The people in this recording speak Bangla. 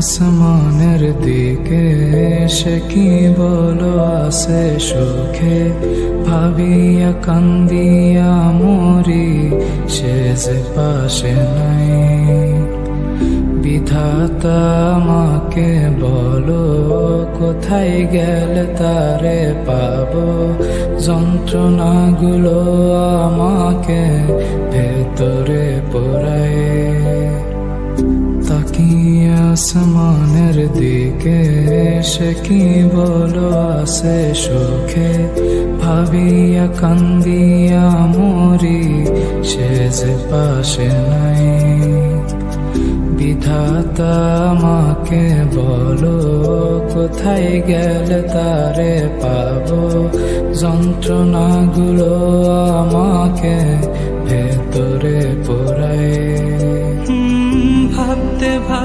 আসমানের দিকে সে কি বলো আছে সুখে, ভাবিয়া কান্দিয়া মরি সে যে পাশে নাই। বিধাতা আমাকে বলো কোথায় গেলে তারে পাবো, যন্ত্রণাগুলো আমাকে ভেতরে পোড়ায়। তাকিয়ে আসমানের দিকে সে কি বলো আছে সুখে, ভাবিয়া কান্দিয়া মরি সে যে পাশে নাই। বিধাতা আমাকে বলো কোথায় গেলে তারে পাবো, যন্ত্রণাগুলো আমাকে ভেতরে পোড়ায়। ভাবতে